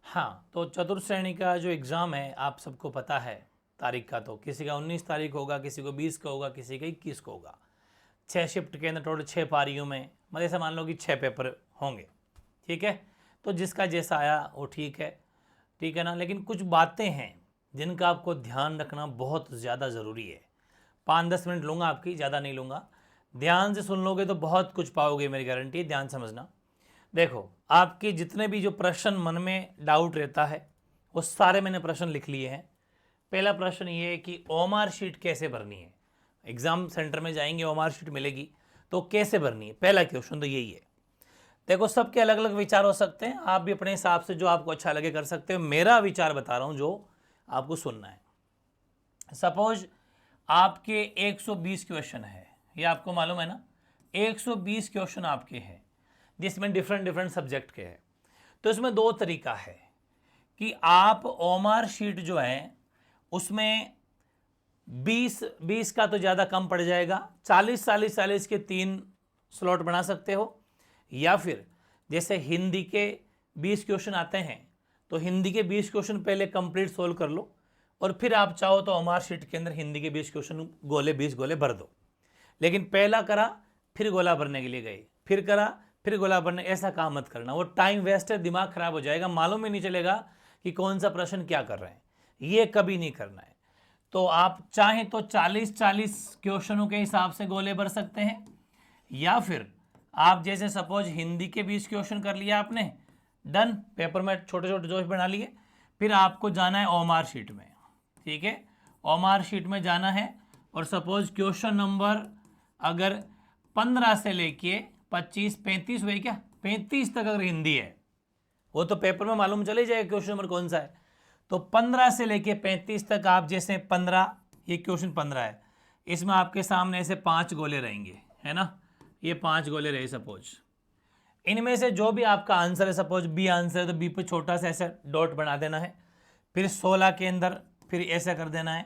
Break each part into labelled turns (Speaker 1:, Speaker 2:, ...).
Speaker 1: हाँ, तो चतुर्थ श्रेणी का जो एग्ज़ाम है आप सबको पता है तारीख का, तो किसी का 19 तारीख होगा, किसी को 20 का होगा, किसी का 21 को होगा। 6 शिफ्ट के अंदर टोटल 6 पारियों में, मतलब ऐसा मान लो कि 6 पेपर होंगे। ठीक है, तो जिसका जैसा आया वो ठीक है ना। लेकिन कुछ बातें हैं जिनका आपको ध्यान रखना बहुत ज़्यादा ज़रूरी है। 5-10 मिनट लूँगा आपकी, ज़्यादा नहीं लूँगा। ध्यान से सुन लोगे तो बहुत कुछ पाओगे, मेरी गारंटी है। ध्यान समझना। देखो, आपके जितने भी जो प्रश्न मन में डाउट रहता है वो सारे मैंने प्रश्न लिख लिए हैं। पहला प्रश्न ये है कि ओमार शीट कैसे भरनी है। एग्ज़ाम सेंटर में जाएंगे, ओमार शीट मिलेगी तो कैसे भरनी है, पहला क्वेश्चन तो यही है। देखो, सबके अलग अलग विचार हो सकते हैं, आप भी अपने हिसाब से जो आपको अच्छा लगे कर सकते हो। मेरा विचार बता रहा हूँ जो आपको सुनना है। सपोज आपके 120 क्वेश्चन है, ये आपको मालूम है ना। 120 क्वेश्चन आपके हैं जिसमें डिफरेंट डिफरेंट सब्जेक्ट के हैं। तो इसमें दो तरीका है कि आप ओमार शीट जो है उसमें 20 का तो ज़्यादा कम पड़ जाएगा, 40 के 3 स्लॉट बना सकते हो। या फिर जैसे हिंदी के 20 क्वेश्चन आते हैं तो हिंदी के 20 क्वेश्चन पहले कंप्लीट सोल्व कर लो और फिर आप चाहो तो ओमार शीट के अंदर हिंदी के 20 क्वेश्चन गोले 20 गोले भर दो। लेकिन पहला करा फिर गोला भरने के लिए गए, फिर करा फिर गोला भरने, ऐसा काम मत करना। वो टाइम वेस्ट है, दिमाग खराब हो जाएगा, मालूम ही नहीं चलेगा कि कौन सा प्रश्न क्या कर रहे हैं। ये कभी नहीं करना है। तो आप चाहें तो 40 क्वेश्चनों के हिसाब से गोले भर सकते हैं, या फिर आप जैसे सपोज हिंदी के 20 क्वेश्चन कर लिया आपने, डन, पेपर में छोटे छोटे जोश बना लिए। फिर आपको जाना है ओमार शीट में। ठीक है, ओमार शीट में जाना है और सपोज क्वेश्चन नंबर अगर 15 से लेके 25 35 हुए, क्या 35 तक अगर हिंदी है, वो तो पेपर में मालूम चले जाएगा क्वेश्चन नंबर कौन सा है। तो 15 से लेके 35 तक आप जैसे 15, ये क्वेश्चन 15 है, इसमें आपके सामने ऐसे 5 गोले रहेंगे, है ना। ये 5 गोले रहे सपोज, इनमें से जो भी आपका आंसर है, सपोज बी आंसर है तो बी पे छोटा सा ऐसा डॉट बना देना है। फिर 16 के अंदर फिर ऐसा कर देना है।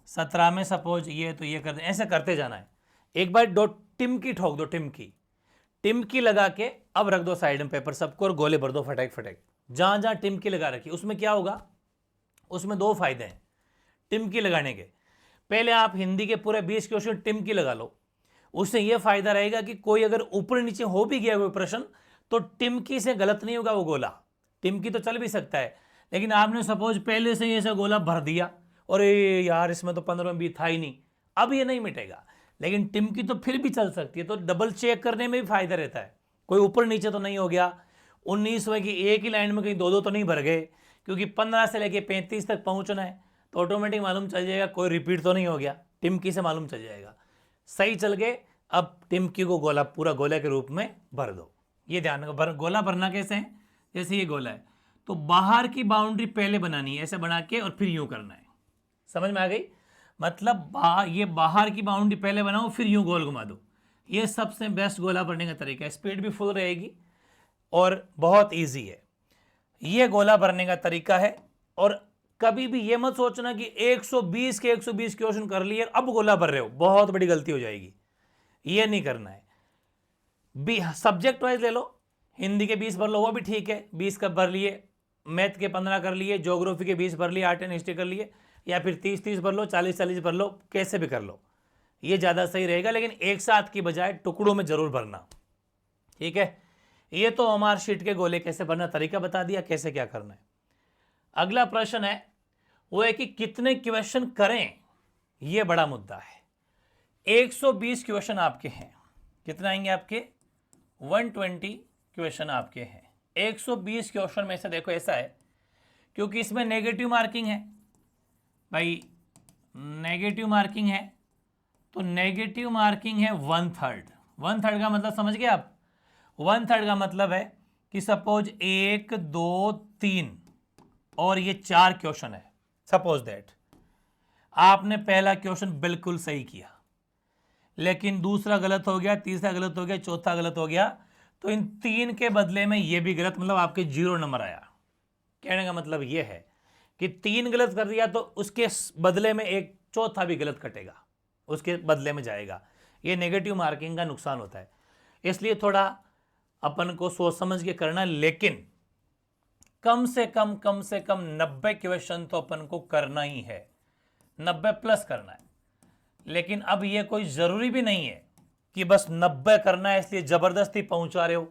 Speaker 1: 17 में सपोज ये तो ये कर देना, ऐसा करते जाना है। एक बार डॉट टिमकी ठोक दो, टिमकी लगा के अब रख दो साइड में पेपर सबको और गोले भर दो फटाक फटाक। जहां जहां टिमकी लगा रखी उसमें क्या होगा, उसमें दो फायदे हैं टिमकी लगाने के। पहले आप हिंदी के पूरे 20 क्वेश्चन टिमकी लगा लो, उससे यह फायदा रहेगा कि कोई अगर ऊपर नीचे हो भी गया कोई प्रश्न तो टिमकी से गलत नहीं होगा वो गोला। टिमकी तो चल भी सकता है, लेकिन आपने सपोज पहले से ही ऐसा गोला भर दिया और यार इसमें तो 15 में भी था ही नहीं, अब ये नहीं मिटेगा। लेकिन टिमकी तो फिर भी चल सकती है, तो डबल चेक करने में भी फायदा रहता है, कोई ऊपर नीचे तो नहीं हो गया। 19वें की एक ही लाइन में कहीं दो दो तो नहीं भर गए, क्योंकि 15 से लेके 35 तक पहुंचना है तो ऑटोमेटिक मालूम चल जाएगा कोई रिपीट तो नहीं हो गया, टिमकी से मालूम चल जाएगा। सही चल गए, अब टिमकी को गोला पूरा गोले के रूप में भर दो। ये ध्यान रखो, गोला भरना कैसे है, जैसे ये गोला है तो बाहर की बाउंड्री पहले बनानी है, ऐसे बना के और फिर यूं करना है। समझ में आ गई, मतलब ये बाहर की बाउंड्री पहले बनाओ फिर यूं गोल घुमा दो। ये सबसे बेस्ट गोला भरने का तरीका है, स्पीड भी फुल रहेगी और बहुत ईजी है। ये गोला भरने का तरीका है। और कभी भी ये मत सोचना कि 120 के 120 क्वेश्चन कर लिए अब गोला भर रहे हो, बहुत बड़ी गलती हो जाएगी। ये नहीं करना है। सब्जेक्ट वाइज ले लो, हिंदी के 20 भर लो, वो भी ठीक है, 20 का भर लिए। मैथ के 15 कर लिए, ज्योग्राफी के 20 भर लिए, आर्ट एंड हिस्ट्री कर लिए, या फिर 30 भर लो, 40 भर लो, कैसे भी कर लो, ये ज़्यादा सही रहेगा। लेकिन एक साथ की बजाय टुकड़ों में जरूर भरना। ठीक है, ये तो ओमार शीट के गोले कैसे भरना तरीका बता दिया, कैसे क्या करना है। अगला प्रश्न है वो है कि कितने क्वेश्चन करें, ये बड़ा मुद्दा है। 120 क्वेश्चन आपके हैं, कितना आएंगे आपके 120 क्वेश्चन आपके हैं। 120 क्वेश्चन में से देखो ऐसा है, क्योंकि इसमें नेगेटिव मार्किंग है भाई, नेगेटिव मार्किंग है तो नेगेटिव मार्किंग है 1/3। 1/3 का मतलब समझ गए आप, 1/3 का मतलब है कि सपोज 1 2 3 और ये 4 क्वेश्चन है। सपोज दैट आपने पहला क्वेश्चन बिल्कुल सही किया, लेकिन दूसरा गलत हो गया, तीसरा गलत हो गया, चौथा गलत हो गया, तो इन 3 के बदले में ये भी गलत, मतलब आपके 0 नंबर आया। कहने का मतलब ये है कि 3 गलत कर दिया तो उसके बदले में एक चौथा भी गलत कटेगा, उसके बदले में जाएगा। ये नेगेटिव मार्किंग का नुकसान होता है, इसलिए थोड़ा अपन को सोच समझ के करना। लेकिन कम से कम 90 क्वेश्चन तो अपन को करना ही है, 90 प्लस करना है। लेकिन अब ये कोई जरूरी भी नहीं है कि बस 90 करना है इसलिए जबरदस्ती पहुंचा रहे हो।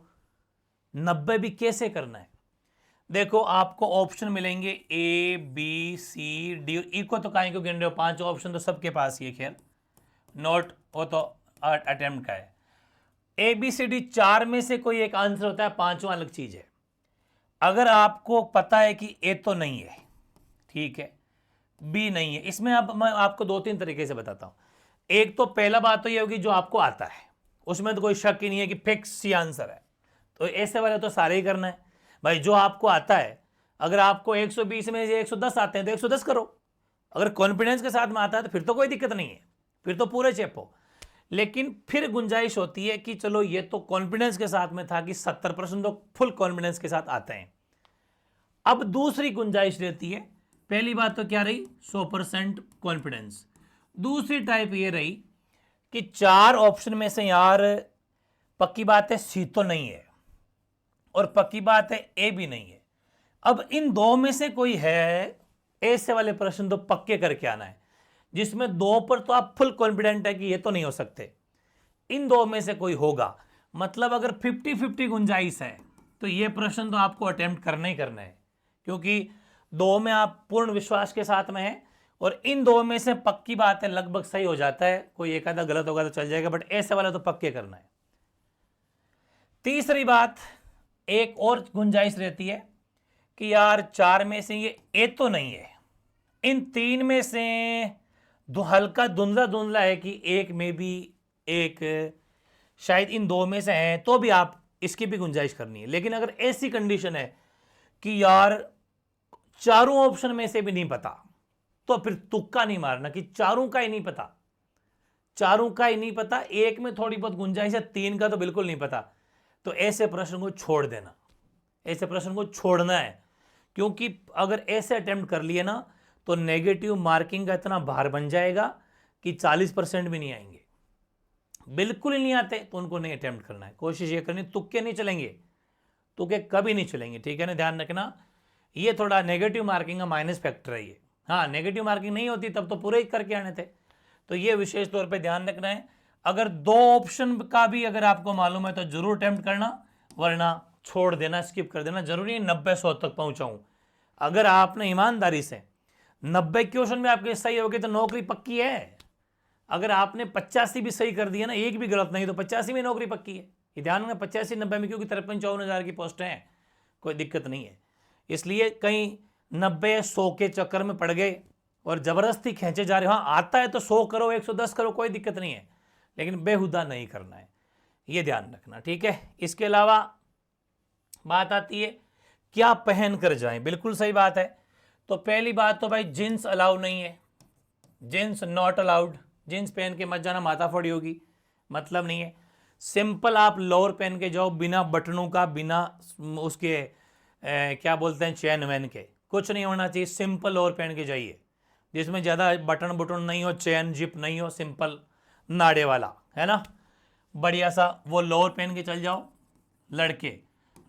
Speaker 1: 90 भी कैसे करना है? देखो आपको ऑप्शन मिलेंगे ए बी सी डी, ई को तो काहे को गिन रहे हो, 5 ऑप्शन तो सबके पास ही है, खैर नोट वो तो अटेम्प्ट का है। ए बी सी डी 4 में से कोई एक आंसर होता है, 5वां अलग चीज है। अगर आपको पता है कि ए तो नहीं है, ठीक है, बी नहीं है, इसमें अब मैं आपको 2-3 तरीके से बताता हूं। एक तो पहला बात तो ये होगी जो आपको आता है, उसमें तो कोई शक ही नहीं है कि फिक्स ही आंसर है, तो ऐसे वाले तो सारे ही करना है भाई, जो आपको आता है। अगर आपको 120 में से 110 आते हैं तो 110 करो, अगर कॉन्फिडेंस के साथ में आता है तो फिर तो कोई दिक्कत नहीं है, फिर तो पूरे चेपो। लेकिन फिर गुंजाइश होती है कि चलो ये तो कॉन्फिडेंस के साथ में था कि 70% तो फुल कॉन्फिडेंस के साथ आते हैं। अब दूसरी गुंजाइश रहती है, पहली बात तो क्या रही, 100% कॉन्फिडेंस। दूसरी टाइप ये रही कि 4 ऑप्शन में से यार पक्की बात है सी तो नहीं है और पक्की बात है ए भी नहीं है। अब इन 2 में से कोई है, ऐसे वाले प्रश्न तो पक्के करके आना है, जिसमें 2 पर तो आप फुल कॉन्फिडेंट है कि ये तो नहीं हो सकते, इन 2 में से कोई होगा। मतलब अगर 50-50 गुंजाइश है तो ये प्रश्न तो आपको अटेम्प्ट करना ही करना है, क्योंकि 2 में आप पूर्ण विश्वास के साथ में है और इन 2 में से पक्की बात है लगभग सही हो जाता है, कोई एक आधा गलत होगा तो चल जाएगा, बट ऐसे वाला तो पक्के करना है। तीसरी बात, एक और गुंजाइश रहती है कि यार 4 में से ये ए तो नहीं है, इन 3 में से हल्का धुंधला धुंधला है कि एक में भी एक शायद इन 2 में से है, तो भी आप इसकी भी गुंजाइश करनी है। लेकिन अगर ऐसी कंडीशन है कि यार चारों ऑप्शन में से भी नहीं पता, तो फिर तुक्का नहीं मारना कि चारों का ही नहीं पता, चारों का ही नहीं पता, एक में थोड़ी बहुत गुंजाइश है, 3 का तो बिल्कुल नहीं पता, तो ऐसे प्रश्न को छोड़ देना, ऐसे प्रश्न को छोड़ना है। क्योंकि अगर ऐसे अटेम्प्ट कर लिए ना तो नेगेटिव मार्किंग का इतना भार बन जाएगा कि 40% भी नहीं आएंगे, बिल्कुल ही नहीं आते तो उनको नहीं अटेम्प्ट करना है। कोशिश ये करनी, तुक्के नहीं चलेंगे, तुक्के कभी नहीं चलेंगे, ठीक है ना, ध्यान रखना। ये थोड़ा नेगेटिव मार्किंग का माइनस फैक्टर है ये। हाँ, नेगेटिव मार्किंग नहीं होती तब तो पूरे ही करके आने थे, तो ये विशेष तौर पे ध्यान रखना है। अगर 2 ऑप्शन का भी अगर आपको मालूम है तो जरूर अटेम्प्ट करना, वरना छोड़ देना, स्किप कर देना। जरूरी है 90-100 तक पहुंचाऊं। अगर आपने ईमानदारी से 90 क्वेश्चन में आपके सही हो गए तो नौकरी पक्की है। अगर आपने 85 भी सही कर दिया ना, एक भी गलत नहीं, तो 85 में नौकरी पक्की है। ये ध्यान में 85-90 में, क्योंकि 53-54 की पोस्टें हैं, कोई दिक्कत नहीं है। इसलिए कहीं 90-100 के चक्कर में पड़ गए और ज़बरदस्ती खींचे जा रहे हो। हाँ, आता है तो 100 करो, 110 करो, कोई दिक्कत नहीं है, लेकिन बेहुदा नहीं करना है, ये ध्यान रखना, ठीक है। इसके अलावा बात आती है क्या पहन कर जाएं, बिल्कुल सही बात है। तो पहली बात तो भाई जींस अलाउ नहीं है, जींस नॉट अलाउड, जींस पहन के मत जाना, माथा फोड़ी होगी, मतलब नहीं है। सिंपल आप लोअर पहन के जाओ, बिना बटनों का, बिना उसके क्या बोलते हैं चैन वैन के, कुछ नहीं होना चाहिए। सिंपल लोअर पहन के जाइए, जिसमें ज़्यादा बटन बुटन नहीं हो, चैन जिप नहीं हो, सिंपल नाड़े वाला, है ना, बढ़िया सा वो लोअर पहन के चल जाओ। लड़के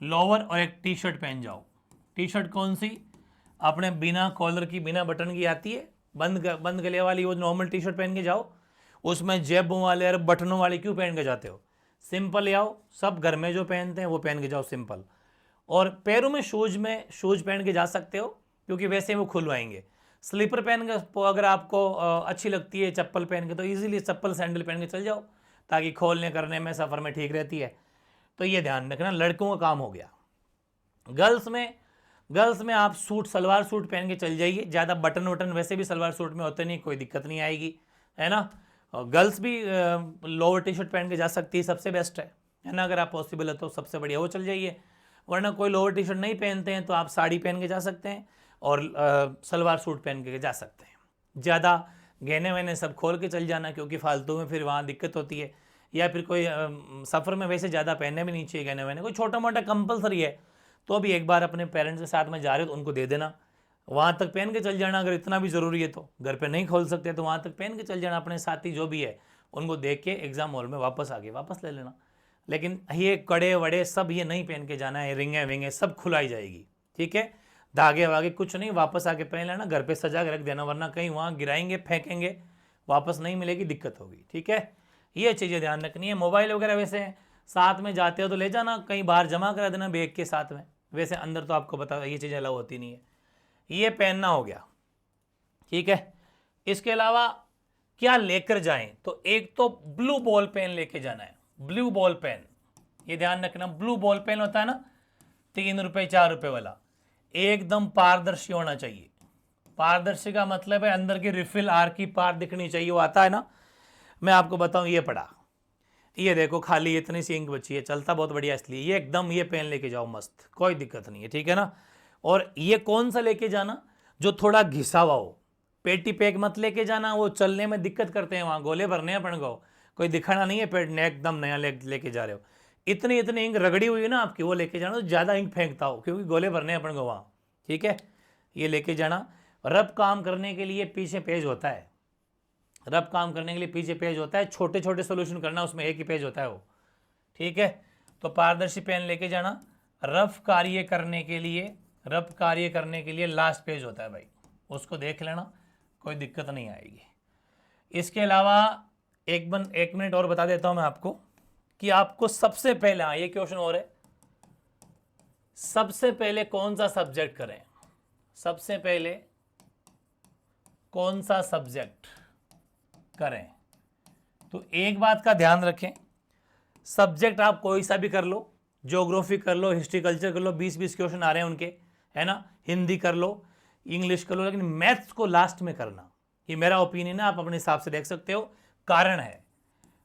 Speaker 1: लोअर और एक टी शर्ट पहन जाओ। टी शर्ट कौन सी, अपने बिना कॉलर की, बिना बटन की आती है, बंद गले वाली, वो नॉर्मल टी शर्ट पहन के जाओ। उसमें जेबों वाले और बटनों वाली क्यों पहन के जाते हो, सिंपल ले आओ। सब घर में जो पहनते हैं वो पहन के जाओ, सिंपल। और पैरों में शूज पहन के जा सकते हो, क्योंकि वैसे वो खुलवाएंगे। स्लीपर पहन के अगर आपको अच्छी लगती है चप्पल पहन के, तो इजीली चप्पल सैंडल पहन के चल जाओ, ताकि खोलने करने में, सफ़र में ठीक रहती है। तो ये ध्यान रखना, लड़कों का काम हो गया। गर्ल्स में आप सूट, सलवार सूट पहन के चल जाइए। ज़्यादा बटन वटन वैसे भी सलवार सूट में होते नहीं, कोई दिक्कत नहीं आएगी, है ना। और गर्ल्स भी लोअर टी शर्ट पहन के जा सकती है, सबसे बेस्ट है ना। अगर आप पॉसिबल है तो सबसे बढ़िया वो चल जाइए। वरना कोई लोअर टी शर्ट नहीं पहनते हैं तो आप साड़ी पहन के जा सकते हैं और सलवार सूट पहन के जा सकते हैं। ज़्यादा गहने वहने सब खोल के चल जाना, क्योंकि फालतू में फिर वहाँ दिक्कत होती है। या फिर कोई सफ़र में वैसे ज़्यादा पहनने भी नहीं चाहिए गहने वहने, कोई छोटा मोटा कंपलसरी है तो भी एक बार अपने पेरेंट्स के साथ में जा रहे हो तो उनको दे देना, वहाँ तक पहन के चल जाना। अगर इतना भी ज़रूरी है तो, घर पे नहीं खोल सकते तो वहाँ तक पहन के चल जाना। अपने साथी जो भी है उनको देख के एग्ज़ाम हॉल में वापस आके वापस ले लेना। लेकिन ये कड़े वड़े सब ये नहीं पहन के जाना है, रिंगे विंगे सब खुलाई जाएगी, ठीक है। धागे वागे कुछ नहीं, वापस आके पहन लेना, घर पे सजा के रख देना, वरना कहीं वहाँ गिराएंगे फेंकेंगे, वापस नहीं मिलेगी, दिक्कत होगी। ठीक है, ये चीज़ें ध्यान रखनी है। मोबाइल वगैरह वैसे साथ में जाते हो तो ले जाना, कहीं बाहर जमा करा देना बैग के साथ में, वैसे अंदर तो आपको पता ये चीज़ें अलाउ होती नहीं है। ये पहनना हो गया। ठीक है, इसके अलावा क्या लेकर जाएं, तो एक तो ब्लू बॉल पेन लेके जाना है। ब्लू बॉल पेन, ये ध्यान रखना, ब्लू बॉल पेन होता है ना 3 रुपये 4 रुपये वाला, एकदम पारदर्शी होना चाहिए। पारदर्शी का मतलब है अंदर की रिफिल आर की पार दिखनी चाहिए, वो आता है ना। मैं आपको बताऊं, ये पड़ा, ये देखो खाली इतनी सी इंक बची है, चलता बहुत बढ़िया, इसलिए ये एकदम ये पेन लेके जाओ, मस्त, कोई दिक्कत नहीं है। ठीक है ना। और ये कौन सा लेके जाना, जो थोड़ा घिसा हुआ हो। पेटी पैक मत लेके जाना, वो चलने में दिक्कत करते हैं, वहाँ गोले भरने हैं अपन को, कोई दिखाना नहीं है पेट ने एकदम नया लेके जा रहे हो। इतनी इतनी इंक रगड़ी हुई है ना आपकी, वो लेके जाना, तो ज़्यादा इंक फेंकता हो, क्योंकि गोले भरने हैं अपन को वहाँ। ठीक है, ये लेके जाना। रब काम करने के लिए पीछे पेज होता है, रब काम करने के लिए पीछे पेज होता है, छोटे छोटे सोल्यूशन करना, उसमें एक ही पेज होता है वो। ठीक है, तो पारदर्शी पेन लेके जाना। रफ कार्य करने के लिए, रफ कार्य करने के लिए लास्ट पेज होता है भाई, उसको देख लेना, कोई दिक्कत नहीं आएगी। इसके अलावा एक मिनट और बता देता हूं मैं आपको कि आपको सबसे पहले, ये क्वेश्चन और है, सबसे पहले कौन सा सब्जेक्ट करें, सबसे पहले कौन सा सब्जेक्ट करें। तो एक बात का ध्यान रखें, सब्जेक्ट आप कोई सा भी कर लो, ज्योग्राफी कर लो, हिस्ट्री कल्चर कर लो, 20-20 क्वेश्चन आ रहे हैं उनके, है ना, हिंदी कर लो, इंग्लिश कर लो, लेकिन मैथ्स को लास्ट में करना। ये मेरा ओपिनियन है, आप अपने हिसाब से देख सकते हो। कारण है,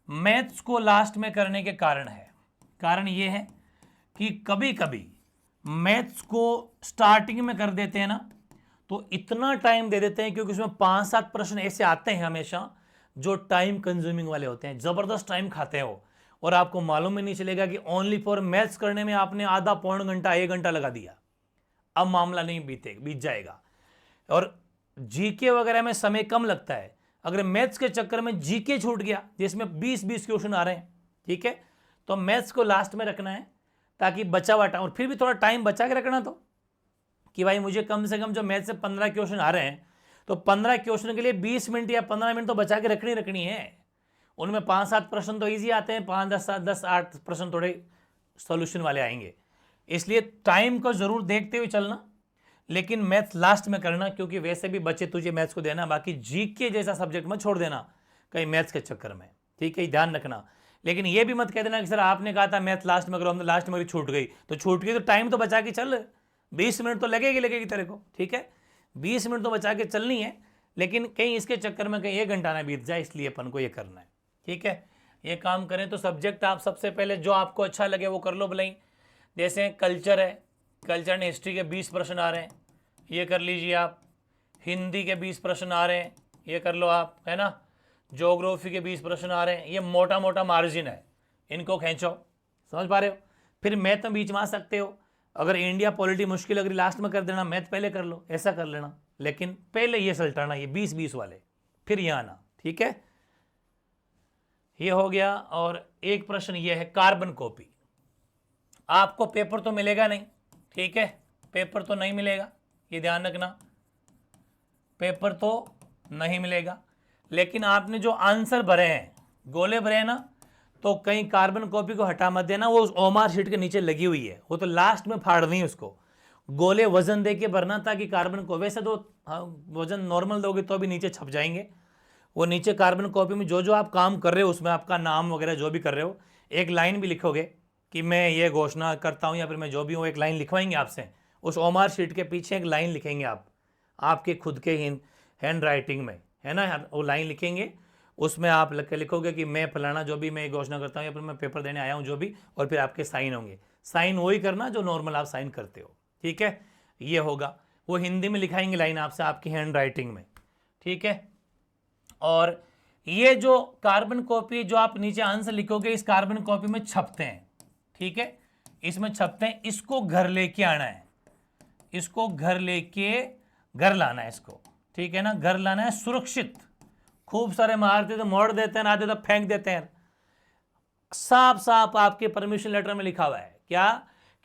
Speaker 1: मैथ्स को लास्ट में करने के कारण है, कारण ये है कि कभी कभी मैथ्स को स्टार्टिंग में कर देते हैं ना, तो इतना टाइम दे देते हैं, क्योंकि उसमें 5-7 प्रश्न ऐसे आते हैं हमेशा जो टाइम कंज्यूमिंग वाले होते हैं, जबरदस्त टाइम खाते हो, और आपको मालूम ही नहीं चलेगा कि ओनली फॉर मैथ्स करने में आपने आधा पौन घंटा 1 घंटा लगा दिया। अब मामला नहीं बीत जाएगा। और जीके वगैरह में समय कम लगता है, अगर मैथ्स के चक्कर में जीके छूट गया जिसमें 20-20 क्वेश्चन आ रहे हैं, ठीक है, तो मैथ्स को लास्ट में रखना है, ताकि बचा हुआ टाइम, और फिर भी थोड़ा टाइम बचा के रखना, तो कि भाई मुझे कम से कम जो मैथ्स से 15 क्वेश्चन आ रहे हैं, तो 15 क्वेश्चन के लिए 20 मिनट या 15 मिनट तो बचा के रखनी है। उनमें 5-7 प्रश्न तो ईजी आते हैं, 5-10-8 प्रश्न थोड़े सॉल्यूशन वाले आएंगे, इसलिए टाइम को जरूर देखते हुए चलना, लेकिन मैथ्स लास्ट में करना, क्योंकि वैसे भी बच्चे तुझे मैथ्स को देना, बाकी जीके जैसा सब्जेक्ट मत छोड़ देना कहीं मैथ्स के चक्कर में। ठीक है, ध्यान रखना। लेकिन ये भी मत कह देना कि सर आपने कहा था मैथ लास्ट में करो, हमने लास्ट में छूट गई, तो छूट गई तो टाइम तो बचा के चल, 20 मिनट तो लगेगी तेरे को। ठीक है, 20 मिनट तो बचा के चलनी है, लेकिन कहीं इसके चक्कर में कहीं 1 घंटा ना बीत जाए, इसलिए अपन को ये करना है। ठीक है, ये काम करें। तो सब्जेक्ट आप सबसे पहले जो आपको अच्छा लगे वो कर लो भलाई। जैसे कल्चर है, कल्चर एंड हिस्ट्री के 20 प्रश्न आ रहे हैं, ये कर लीजिए आप। हिंदी के 20 प्रश्न आ रहे हैं, ये कर लो आप, है ना। ज्योग्राफी के 20 प्रश्न आ रहे हैं, ये मोटा मोटा मार्जिन है, इनको खींचो, समझ पा रहे हो। फिर मैथ में बीच में आ सकते हो, अगर इंडिया पॉलिटी मुश्किल अगर लास्ट में कर देना, मैथ पहले कर लो, ऐसा कर लेना, लेकिन पहले ये सल्टाना, ये 20-20 वाले, फिर ये आना। ठीक है, ये हो गया। और एक प्रश्न ये है, कार्बन कॉपी। आपको पेपर तो मिलेगा नहीं, ठीक है, पेपर तो नहीं मिलेगा, ये ध्यान रखना, पेपर तो नहीं मिलेगा, लेकिन आपने जो आंसर भरे हैं, गोले भरे हैं ना, तो कहीं कार्बन कॉपी को हटा मत देना, वो ओमार शीट के नीचे लगी हुई है, वो तो लास्ट में फाड़नी है उसको। गोले वजन दे के भरना, ताकि कार्बन को, वैसे तो वजन नॉर्मल दोगे तो भी नीचे छप जाएंगे, वो नीचे कार्बन कॉपी में जो जो आप काम कर रहे हो, उसमें आपका नाम वगैरह जो भी कर रहे हो, एक लाइन भी लिखोगे कि मैं ये घोषणा करता हूँ, या फिर मैं जो भी हूँ, एक लाइन लिखवाएंगे आपसे, उस ओमार शीट के पीछे एक लाइन लिखेंगे आप, आपके खुद के हैंड राइटिंग में, है ना, वो लाइन लिखेंगे, उसमें आप लिखोगे कि मैं फलाना जो भी मैं घोषणा करता हूँ, या फिर मैं पेपर देने आया हूँ जो भी, और फिर आपके साइन होंगे। साइन वही करना जो नॉर्मल आप साइन करते हो। ठीक है, ये होगा, वो हिंदी में लिखाएंगे लाइन आपसे, आपकी हैंड राइटिंग में। ठीक है, और ये जो कार्बन कॉपी जो आप नीचे आंसर लिखोगे, इस कार्बन कॉपी में छपते हैं, ठीक है, इसमें छपते हैं, इसको घर लेके आना है, इसको घर लेके घर लाना है इसको, ठीक है ना, घर लाना है सुरक्षित। खूब सारे मारते तो मोड़ देते हैं, आते तो फेंक देते हैं। साफ साफ आपके परमिशन लेटर में लिखा हुआ है क्या,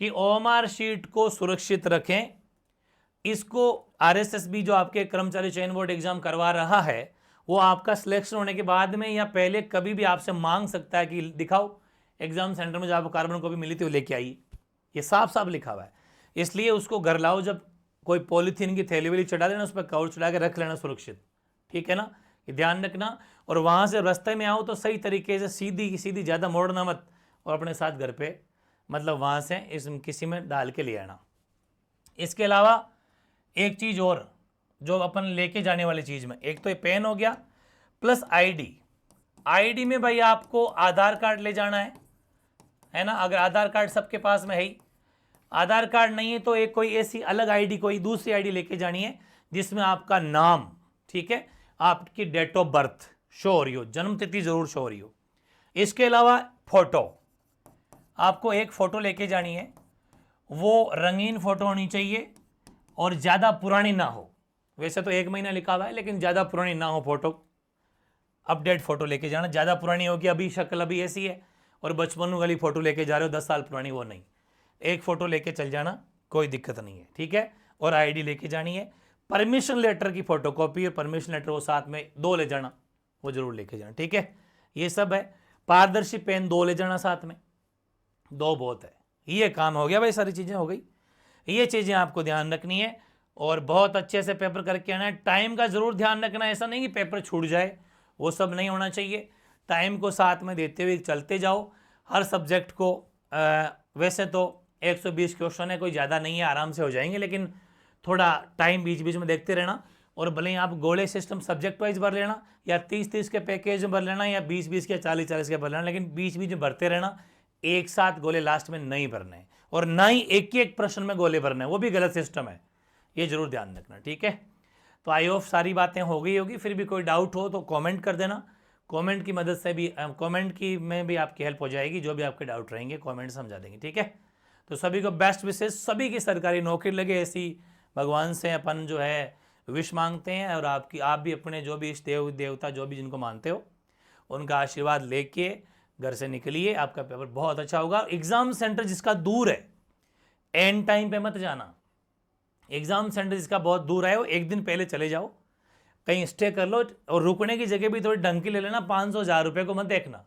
Speaker 1: कि ओमार शीट को सुरक्षित रखें, इसको आरएसएसबी जो आपके कर्मचारी चयन बोर्ड एग्जाम करवा रहा है वो आपका सिलेक्शन होने के बाद में या पहले कभी भी आपसे मांग सकता है कि दिखाओ एग्जाम सेंटर में जो आपको कार्बन कॉपी मिली थी वो लेके आइए। ये साफ साफ लिखा हुआ है, इसलिए उसको घर लाओ, जब कोई पॉलीथीन की थैली वैली चढ़ा देना, उस पर कवर चढ़ा के रख लेना सुरक्षित, ठीक है ना, ये ध्यान रखना। और वहाँ से रास्ते में आओ तो सही तरीके से सीधी सीधी ज़्यादा मोड़ना मत, और अपने साथ घर पे मतलब वहाँ से इस किसी में डाल के ले आना। इसके अलावा एक चीज़ और जो अपन लेके जाने वाली चीज़ में, एक तो ये पेन हो गया प्लस आईडी में भाई आपको आधार कार्ड ले जाना है ना। अगर आधार कार्ड सबके पास में है ही, आधार कार्ड नहीं है तो एक कोई ऐसी अलग आईडी, कोई दूसरी आईडी लेके जानी है जिसमें आपका नाम, ठीक है, आपकी डेट ऑफ बर्थ शो हो रही हो, जन्म तिथि जरूर शो हो रही हो। इसके अलावा फोटो, आपको एक फोटो लेके जानी है, वो रंगीन फोटो होनी चाहिए और ज़्यादा पुरानी ना हो। वैसे तो 1 महीना लिखा हुआ है लेकिन ज़्यादा पुरानी ना हो फोटो, अपडेट फोटो लेके जाना। ज़्यादा पुरानी होगी, अभी शक्ल अभी ऐसी है और बचपन वाली फोटो लेके जा रहे हो 10 साल पुरानी, वो नहीं। एक फ़ोटो लेके चल जाना, कोई दिक्कत नहीं है, ठीक है। और आईडी लेके जानी है। परमिशन लेटर की फ़ोटोकॉपी और परमिशन लेटर वो साथ में 2 ले जाना, वो जरूर लेके जाना, ठीक है। ये सब है। पारदर्शी पेन 2 ले जाना साथ में, 2 बहुत है। ये काम हो गया भाई, सारी चीज़ें हो गई। ये चीज़ें आपको ध्यान रखनी है और बहुत अच्छे से पेपर करके आना है। टाइम का ज़रूर ध्यान रखना, ऐसा नहीं कि पेपर छूट जाए, वो सब नहीं होना चाहिए। टाइम को साथ में देते हुए चलते जाओ हर सब्जेक्ट को। वैसे तो 120 क्वेश्चन है, कोई ज़्यादा नहीं है, आराम से हो जाएंगे, लेकिन थोड़ा टाइम बीच बीच में देखते रहना। और भले ही आप गोले सिस्टम सब्जेक्ट वाइज भर लेना या 30-30 के पैकेज में भर लेना या 20-20 के 40-40 के भर लेना, लेकिन बीच बीच में भरते रहना। एक साथ गोले लास्ट में नहीं भरने हैं और ना ही एक प्रश्न में गोले भरने हैं, वो भी गलत सिस्टम है, ये जरूर ध्यान रखना, ठीक है। तो आई होप सारी बातें हो गई होगी। फिर भी कोई डाउट हो तो कमेंट कर देना, कमेंट की मदद से भी कमेंट की में भी आपकी हेल्प हो जाएगी। जो भी आपके डाउट रहेंगे कमेंट समझा देंगे, ठीक है। तो सभी को बेस्ट विशेष, सभी की सरकारी नौकरी लगे ऐसी भगवान से अपन जो है विश मांगते हैं। और आप भी अपने जो भी इष्ट देव देवता जो भी जिनको मानते हो उनका आशीर्वाद लेके घर से निकलिए, आपका पेपर बहुत अच्छा होगा। एग्जाम सेंटर जिसका दूर है एंड टाइम पे मत जाना। एग्जाम सेंटर जिसका बहुत दूर है वो एक दिन पहले चले जाओ, कहीं स्टे कर लो और रुकने की जगह भी थोड़ी ढंग की ले लेना। 500-1000 रुपये को मत देखना,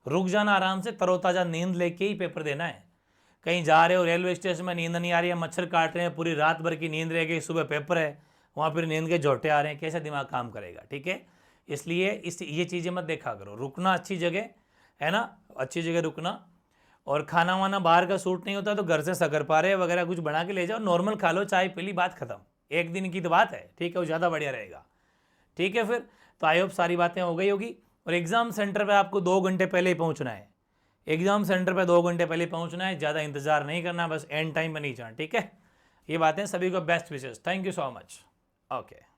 Speaker 1: रुक जाना, आराम से तरोताज़ा नींद लेके ही पेपर देना है। कहीं जा रहे हो रेलवे स्टेशन में नींद नहीं आ रही है, मच्छर काट रहे हैं, पूरी रात भर की नींद रह गई, सुबह पेपर है, वहाँ फिर नींद के झोंटे आ रहे हैं, कैसे दिमाग काम करेगा, ठीक है। इसलिए ये चीज़ें मत देखा करो। रुकना अच्छी जगह है ना, अच्छी जगह रुकना। और खाना वाना बाहर का सूट नहीं होता तो घर से शक्करपारे वगैरह कुछ बना के ले जाओ, नॉर्मल खा लो, चाय पी ली, बात खत्म। एक दिन की तो बात है, ठीक है, वो ज़्यादा बढ़िया रहेगा, ठीक है। फिर तो आई होप सारी बातें हो गई होगी। और एग्ज़ाम सेंटर पे आपको 2 घंटे पहले ही पहुंचना है। एग्ज़ाम सेंटर पे 2 घंटे पहले पहुंचना है, ज़्यादा इंतजार नहीं करना, बस एंड टाइम में नहीं जाना, ठीक है। ये बातें सभी को best wishes. Thank you so much. Okay.